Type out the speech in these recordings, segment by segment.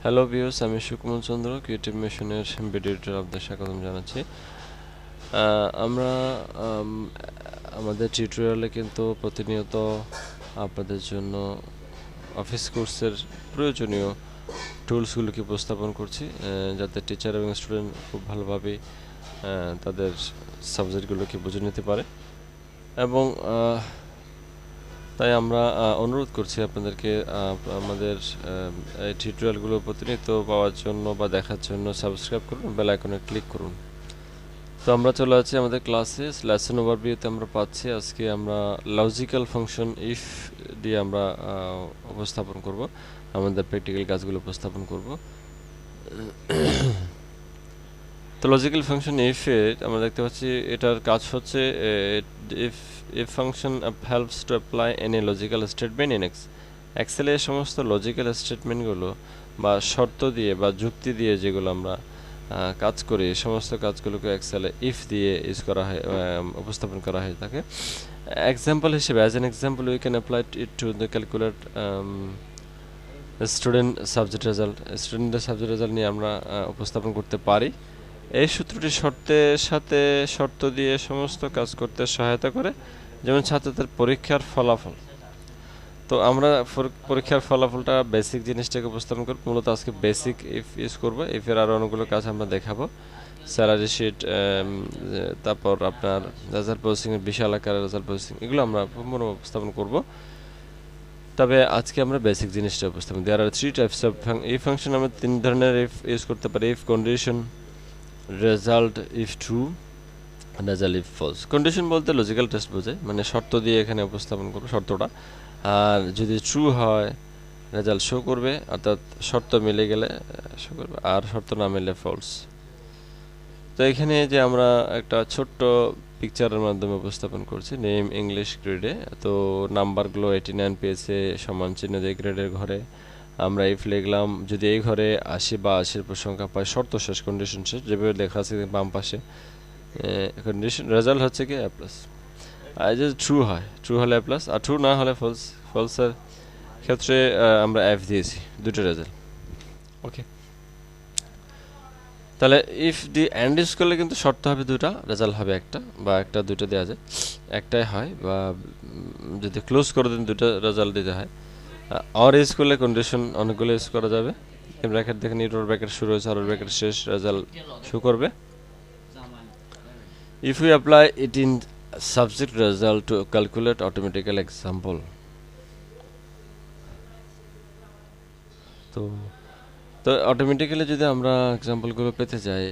Hello viewers, আমি সুকুমার চন্দ্র creative মিশনের video editor আপনাদের স্বাগতম জানাচ্ছি। আমরা আমাদের টিউটোরিয়ালে কিন্তু প্রতিনিয়ত আপনাদের জন্য অফিস কোর্সের প্রয়োজনীয় টুলসগুলোকে উপস্থাপন করছি, যাতে টিচার এবং স্টুডেন্ট খুব ভালোভাবে তাদের সাবজেক্টগুলোকে বুঝে নিতে পারে। এবং তাই আমরা অনুরোধ করছি আপনাদেরকে আমাদের এই টিউটোরিয়ালগুলো প্রতিনিয়ত পাওয়ার জন্য বা দেখার জন্য সাবস্ক্রাইব করুন, বেল আইকনে ক্লিক করুন। তো আমরা চলে আছি আমাদের ক্লাসে। লেসন ওভারভিউতে আমরা পাচ্ছি আজকে আমরা লজিক্যাল ফাংশন ইফ দিয়ে আমরা উপস্থাপন করব, আমাদের প্র্যাকটিক্যাল কাজগুলো উপস্থাপন করব। তো লজিক্যাল ফাংশন ইফ আমরা দেখতে পাচ্ছি এটার কাজ হচ্ছে if function helps to apply any logical statement in এক্সেলে সমস্ত লজিক্যাল স্টেটমেন্টগুলো বা শর্ত দিয়ে বা যুক্তি দিয়ে যেগুলো আমরা কাজ করি, সমস্ত কাজগুলোকে এক্সেলে ইফ দিয়ে ইউজ করা হয়, উপস্থাপন করা হয় থাকে। এক্সাম্পল হিসেবে as an example we can apply it to the calculate student subject result. স্টুডেন্টের সাবজেক্ট রেজাল্ট নিয়ে আমরা উপস্থাপন করতে পারি। এই সূত্রটি শর্তের সাথে শর্ত দিয়ে সমস্ত কাজ করতে সহায়তা করে, যেমন ছাত্রদের পরীক্ষার ফলাফল। তো আমরা পরীক্ষার ফলাফলটা বেসিক জিনিসটাকে উপস্থাপন করব। মূলত আজকে বেসিক ইফ ইউজ করবো। ইফের আরও অনেকগুলো কাজ আমরা দেখাবো, স্যালারি শিট, তারপর আপনার রেজাল্ট প্রসেসিংয়ের বিশাল আকারের রেজাল্ট প্রসেসিং, এগুলো আমরা উপস্থাপন করব। তবে আজকে আমরা বেসিক জিনিসটা উপস্থাপন। There are 3 types of if function. আমরা 3 ধরনের ইফ ইউজ করতে পারি: if condition, result if true, result if false. Condition বলতে লজিক্যাল টেস্ট বোঝায়, মানে শর্ত দিয়ে এখানে উপস্থাপন করবো শর্তটা। আর যদি ট্রু হয় রেজাল্ট শো করবে, অর্থাৎ শর্ত মিলে গেলে শো করবে, আর শর্ত না মিললে ফলস। তো এখানে যে আমরা একটা ছোট্ট পিকচারের মাধ্যমে উপস্থাপন করছি নেম ইংলিশ গ্রেডে। তো নাম্বারগুলো 89 পেয়েছে, সমান চিহ্ন দিয়ে গ্রেডের ঘরে আমরা ইফ লিখলাম, যদি এই ঘরে 80 বা 80-এর সংখ্যা পায়, শর্ত শেষ, কন্ডিশন শেষ, যেভাবে লেখা আছে বাম পাশে। কন্ডিশন রেজাল্ট হচ্ছে কি এ প্লাস। আর যদি ট্রু হয়, ট্রু হলে এ প্লাস, আর ট্রু না হলে ফলস। ফলসের ক্ষেত্রে আমরা এফ দিয়েছি, দুটো রেজাল্ট। ওকে, তাহলে ইফ দি এন্ড ইউজ করলে কিন্তু শর্ত হবে দুটা, রেজাল্ট হবে একটা, বা একটা দুটো দেওয়া যায়, একটাই হয়। বা যদি ক্লোজ করে দেন দুটো রেজাল্ট দিতে হয়। আর ইউজ করলে কন্ডিশন অনেকগুলো ইউজ করা যাবে। ব্র্যাকেট দেখেন, ইউর ব্র্যাকেট শুরু হয়েছে, আর ব্র্যাকেট শেষ, রেজাল্ট শো করবে। If you apply it in subject result to calculate automatical example. তো তো অটোমেটিক্যালি যদি আমরা এক্সাম্পলগুলো পেতে যাই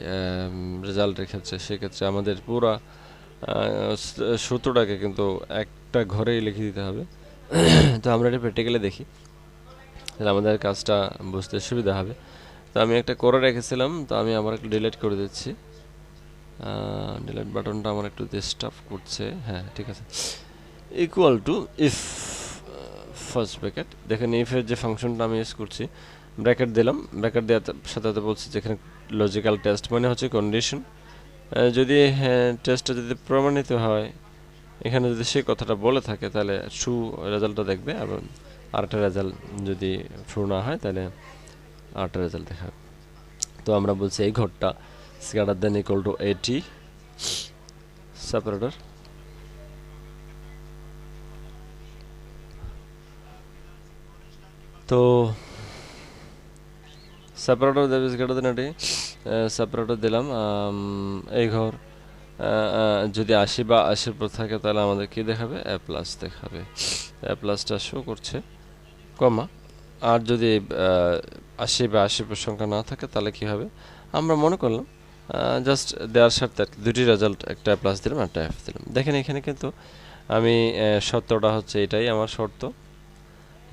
রেজাল্টের ক্ষেত্রে, সেক্ষেত্রে আমাদের পুরো সূত্রটাকে কিন্তু একটা ঘরেই লিখে দিতে হবে। তো আমরা এটা প্র্যাকটিক্যালি দেখি, তাহলে আমাদের কাজটা বুঝতে সুবিধা হবে। তো আমি একটা করে রেখেছিলাম, তো আমি আবার একটু ডিলিট করে দিচ্ছি। ডিলিট বাটনটা আমার একটু ডিস্টার্ব করছে। হ্যাঁ, ঠিক আছে। Equal to if first bracket, দেখেন ইফের যে ফাংশনটা আমি ইউজ করছি, ব্র্যাকেট দিলাম, ব্র্যাকেট দেওয়ার সাথে সাথে বলছি যেখানে লজিক্যাল টেস্ট মানে হচ্ছে কন্ডিশন। যদি টেস্টটা যদি প্রমাণিত হয়, এখানে যদি সেই কথাটা বলে থাকে, তাহলে ট্রু রেজাল্টটা দেখবে, এবং আরেকটা রেজাল্ট যদি ট্রু না হয় তাহলে আরেকটা রেজাল্ট দেখাবে। তো আমরা বলছি এই ঘরটা greater than equal two 80, separator. তো সেপারেটর দেবে গ্রেটার দেন 80, সেপারেটর দিলাম। এই ঘর যদি 80 বা 80-এর উপর থাকে, তাহলে আমাদের কি দেখাবে? এ প্লাস দেখাবে। এ প্লাসটা শো করছে, কমা। আর যদি 80 বা 80-এর উপর সংখ্যা না থাকে, তাহলে কি হবে? আমরা মনে করলাম জাস্ট দেওয়ার সাথে দুটি রেজাল্ট, একটা প্লাস দিলাম, একটা এফ দিলাম। দেখেন এখানে কিন্তু আমি শর্তটা হচ্ছে এটাই আমার শর্ত।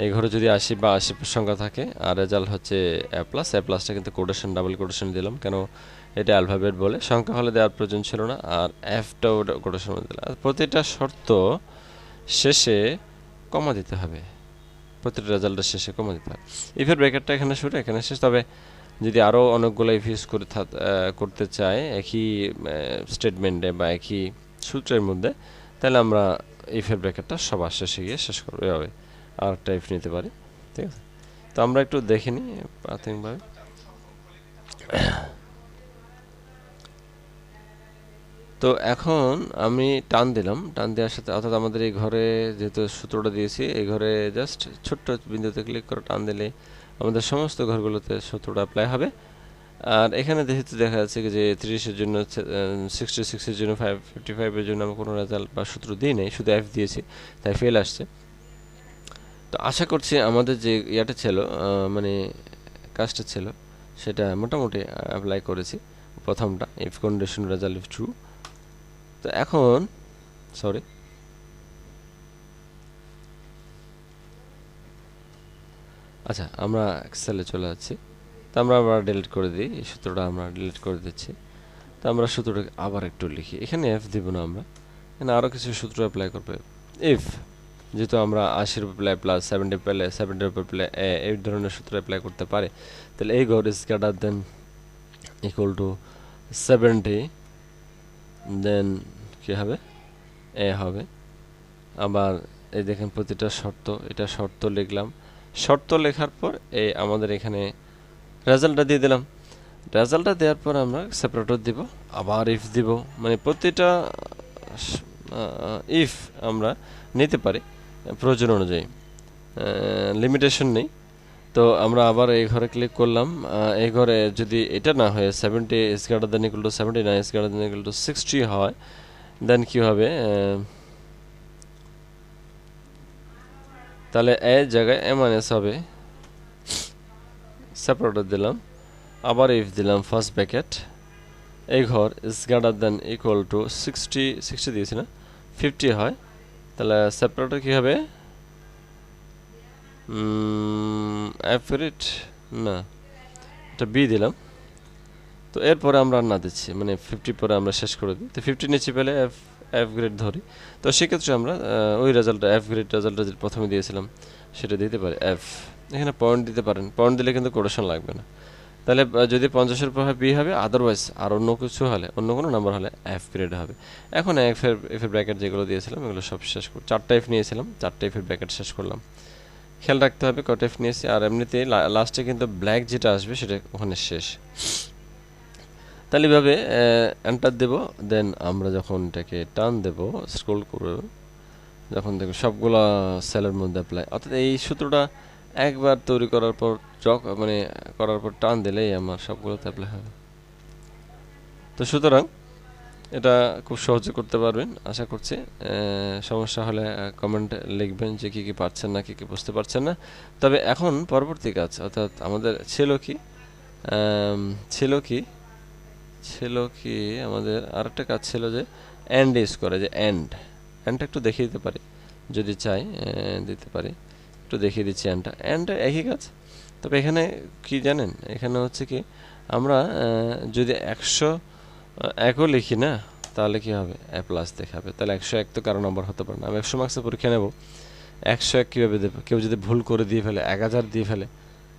এই ঘরে যদি 80 বা 80-এর সংখ্যা থাকে, আর রেজাল্ট হচ্ছে এ প্লাস। এ প্লাসটা কিন্তু কোটেশন, ডাবল কোটেশন দিলাম, কেন এটা অ্যালফাবেট বলে, সংখ্যা হলে দেওয়ার প্রয়োজন ছিল না। আর এফটাও কোটেশন দিলাম। প্রতিটা শর্ত শেষে কমা দিতে হবে, প্রতিটা রেজাল্টের শেষে কমা দিতে হবে। ইফের ব্র্যাকেটটা এখানে শুরু, এখানে শেষ। তবে যদি আরও অনেকগুলো ইফ ইউজ করতে চাই একই স্টেটমেন্টে বা একই সূত্রের মধ্যে, তাহলে আমরা ইফের ব্র্যাকেটটা সবার শেষে গিয়ে শেষ করবো, এভাবে আরেকটা ইফ নিতে পারি। ঠিক আছে, তো আমরা একটু দেখে নিই প্রাথমিকভাবে। তো এখন আমি টান দিলাম, টান দেওয়ার সাথে অর্থাৎ আমাদের এই ঘরে যেহেতু সূত্রটা দিয়েছি, এই ঘরে জাস্ট ছোট্ট বিন্দুতে ক্লিক করে টান দিলে আমাদের সমস্ত ঘরগুলোতে সূত্রটা অ্যাপ্লাই হবে। আর এখানে যেহেতু দেখা যাচ্ছে যে 30-এর জন্য 66-এর জন্য 55-এর জন্য আমি কোনো রেজাল্ট বা সূত্র দিই নাই, শুধু এফ দিয়েছি, তাই ফেল আসছে। তো আশা করছি আমাদের যে ইয়াটা ছিল, মানে কাজটা ছিল, সেটা মোটামুটি অ্যাপ্লাই করেছি। প্রথমটা if condition result if true. তো এখন সরি, আচ্ছা আমরা এক্সেলে চলে যাচ্ছি। তো আমরা আবার ডিলিট করে দিই, এই সূত্রটা আমরা ডিলিট করে দিচ্ছি। তো আমরা সূত্রটা আবার একটু লিখি, এখানে এফ দিব না, আমরা এখানে আরও কিছু সূত্র অ্যাপ্লাই করবে। ইফ, যেহেতু আমরা 80-এর উপর প্লে প্লাস 70 পেলে 70-এর উপর প্লে এই ধরনের সূত্র অ্যাপ্লাই করতে পারে, তাহলে এই ঘর is greater than equal two 70, দেন কি হবে, এ হবে। আবার এই দেখেন প্রতিটা শর্ত, এটা শর্ত লিখলাম, শর্ত লেখার পর এই আমাদের এখানে রেজাল্টটা দিয়ে দিলাম। রেজাল্টটা দেওয়ার পর আমরা সেপারেটর দিব, আবার ইফ দিব, মানে প্রতিটা ইফ আমরা নিতে পারি প্রয়োজন অনুযায়ী, লিমিটেশন নেই। তো আমরা আবার এই ঘরে ক্লিক করলাম, এই ঘরে যদি এটা না হয় 70 is greater than equal two 70 না is greater than equal to 60 হয়, দেন কি হবে, তাহলে এ জায়গায় এ মাইনাস হবে, সেপারেটর দিলাম, আবার ইফ দিলাম ফার্স্ট ব্র্যাকেট, এই ঘর is greater than equal to 60 দিয়েছি না, 50 হয়, তাহলে সেপারেটর কি হবে, অ্যাফরিট না, এটা বি দিলাম। তো এরপরে আমরা না দিচ্ছি, মানে 50 পরে আমরা শেষ করে দিই। তো 50 নিচে পেলে এফ গ্রেড ধরি। তো সেক্ষেত্রে আমরা ওই রেজাল্টটা এফ গ্রেড রেজাল্টটা যে প্রথমে দিয়েছিলাম সেটা দিতে পারি এফ। এখানে পয়েন্ট দিতে পারেন, পয়েন্ট দিলে কিন্তু কোটেশন লাগবে না। তাহলে যদি 50-এর উপর হয় বি হবে, আদারওয়াইজ আর অন্য কিছু হলে, অন্য কোনো নাম্বার হলে এফ গ্রেড হবে। এখন এফের ব্র্যাকেট যেগুলো দিয়েছিলাম এগুলো সব শেষ করি, 4টা এফ নিয়েছিলাম, 4টা এফের ব্র্যাকেট শেষ করলাম। খেয়াল রাখতে হবে কত এফ নিয়েছি, আর এমনিতে লাস্টে কিন্তু ব্ল্যাক যেটা আসবে সেটা ওখানে শেষ। তাহলে এভাবে এন্টার দেব, দেন আমরা যখন এটাকে টান দেব, স্ক্রল করব, যখন দেখব সবগুলা সেলের মধ্যে অ্যাপ্লাই, অর্থাৎ এই সূত্রটা একবার তৈরি করার পর মানে করার পর টান দিলেই আমার সবগুলোতে অ্যাপ্লাই হবে। তো সুতরাং এটা খুব সহজে করতে পারবেন আশা করছি। সমস্যা হলে কমেন্ট লিখবেন যে কী কী পারছেন না, কী কী বুঝতে পারছেন না। তবে এখন পরবর্তী কাজ, অর্থাৎ আমাদের ছিল কি আমাদের আরেকটা কাজ ছিল যে এন্ড ইউজ করে, যে এন্ডটা একটু দেখিয়ে দিতে পারি যদি চাই, দিতে পারি, একটু দেখিয়ে দিচ্ছি। এন্ড একই কাজ, তবে এখানে কি জানেন, এখানে হচ্ছে কি আমরা যদি 101ও লিখি না, তাহলে কি হবে, এ প্লাস দেখাবে। তাহলে 101 তো কারো নম্বর হতে পারে না। আমি 100 মার্কসের পরীক্ষা নেব, 101 কীভাবে দেবো? কেউ যদি ভুল করে দিয়ে ফেলে, 1000 দিয়ে ফেলে,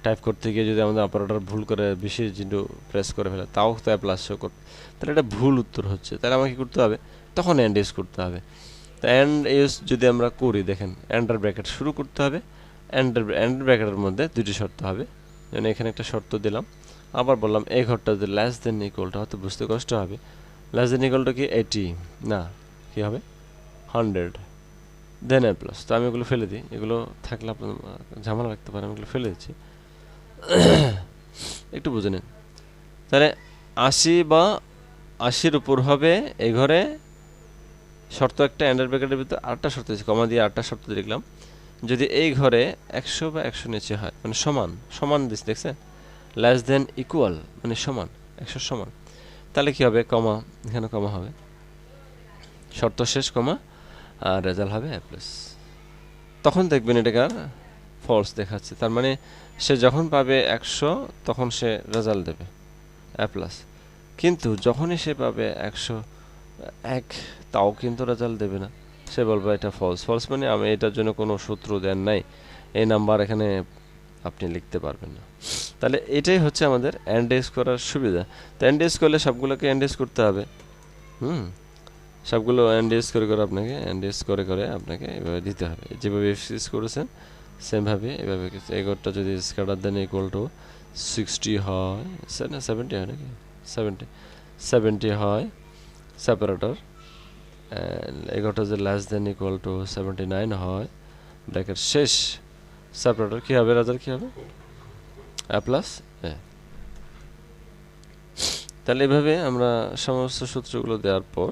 টাইপ করতে গিয়ে যদি আমাদের অপারেটর ভুল করে 20 প্রেস করে ফেলে, তাও তো এ প্লাস শো করবে, তাহলে এটা ভুল উত্তর হচ্ছে। তাহলে আমাকে কী করতে হবে, তখন এন্ড ইউজ করতে হবে। তো এন্ড ইউজ যদি আমরা করি, দেখেন এন্ডার ব্র্যাকেট শুরু করতে হবে, এন্ড ব্র্যাকেটের মধ্যে দুটি শর্ত হবে, যেন এখানে একটা শর্ত দিলাম, আবার বললাম এই ঘরটা যদি লেস দেন ইকুয়ালটা, হয়তো বুঝতে কষ্ট হবে, লেস দেন ইকুয়ালটা কি 80 না, কি হবে 100, দেন এ প্লাস। তো আমি এগুলো ফেলে দিই, এগুলো থাকলে আপনার ঝামেলা রাখতে পারে, আমি এগুলো ফেলে দিচ্ছি, একটু বুঝে নিন। তাহলে 80 বা 80-র উপর হবে, এই ঘরে শর্ত একটা, এন্ডার ব্র্যাকেটের ভিতরে আরেকটা শর্ত আছে, কমা দিয়ে আরেকটা শর্ত লিখলাম, যদি এই ঘরে 100 বা 100 নিচে হয়, মানে সমান দিস, দেখছেন, লেস দেন ইকুয়াল মানে সমান, 100 সমান, তাহলে কি হবে, কমা, এখানে কমা হবে, শর্ত শেষ কমা, আর রেজাল্ট হবে এ প্লাস। তখন দেখবেন এটাকে ফলস দেখাচ্ছে, তার মানে সে যখন পাবে 100 তখন সে রেজাল্ট দেবে এ প্লাস, কিন্তু যখনই সে পাবে 101 তাও কিন্তু রেজাল্ট দেবে না, সে বলবে এটা ফলস মানে আমি এটার জন্য কোনো সূত্র দেন নাই, এই নাম্বার এখানে আপনি লিখতে পারবেন না। তাহলে এটাই হচ্ছে আমাদের এন্ড ইউজ করার সুবিধা। তো এন্ড ইউজ করলে সবগুলোকে এন্ড ইউজ করতে হবে, সবগুলো এন্ড ইউজ করে আপনাকে এভাবে দিতে হবে, যেভাবে ইউজ করেছেন সেমভাবে এভাবে এগোরটা যদি is greater than equal to 60 হয়, 70 হয় নাকি, 70 হয় সেপারেটর, এগোরটা যদি লেস দেন ইকুয়াল টু 79 হয়, ব্র্যাকেট শেষ, সেপারেটর কী হবে রেজাল্ট কী হবে, এ প্লাস এ। তাহলে এভাবে আমরা সমস্ত সূত্রগুলো দেওয়ার পর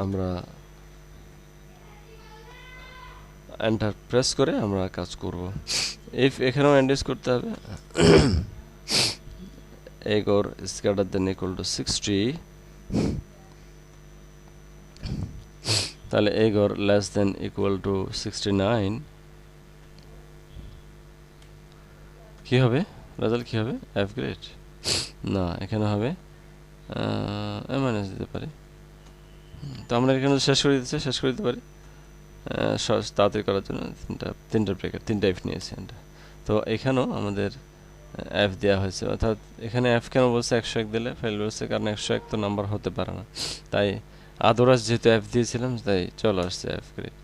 আমরা এন্টার প্রেস করে আমরা কাজ করব। ইফ এখানেও এন্ডিস করতে হবে, এগোর is greater than equal to 60, তাহলে এগোর লেস দেন ইকুয়াল টু 69, কি হবে রেজাল্ট, কি হবে এফ গ্রেড, না এখানে হবে এ মাইনাস দিতে পারি। তো আমরা এখানে শেষ করে দিতে পারি তাড়াতাড়ি করার জন্য তিনটা ব্রেকেট, তিনটা এফ নিয়েছি আমরা। তো এখানেও আমাদের এফ দেওয়া হয়েছে, অর্থাৎ এখানে এফ কেন বলছে 101 দিলে ফেল বলছে, কারণ 101 তো নাম্বার হতে পারে না, তাই আদারওয়াইজ যেহেতু এফ দিয়েছিলাম তাই চলে আসছে এফ গ্রেড।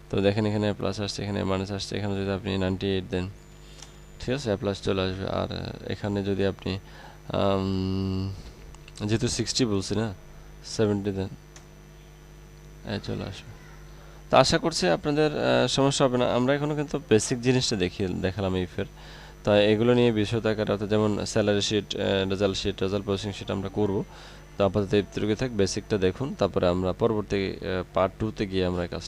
তো দেখেন এখানে প্লাস আসছে, এখানে মাইনাস আসছে, এখানে যদি আপনি 98 দেন, ঠিক আছে, এ প্লাস চলে আসবে। আর এখানে যদি আপনি যেহেতু 60 বলছি না, 70 দেন, চলে আসবে। তো আশা করছি আপনাদের সমস্যা হবে না। আমরা এখনো কিন্তু বেসিক জিনিসটা দেখালাম ইফের, তাই এগুলো নিয়ে বিশদ আকারে, অর্থাৎ যেমন salary sheet, result processing sheet আমরা করব। তো আপাতত এই থাক, বেসিকটা দেখুন, তারপরে আমরা পরবর্তী পার্ট 2 তে গিয়ে আমরা কাজ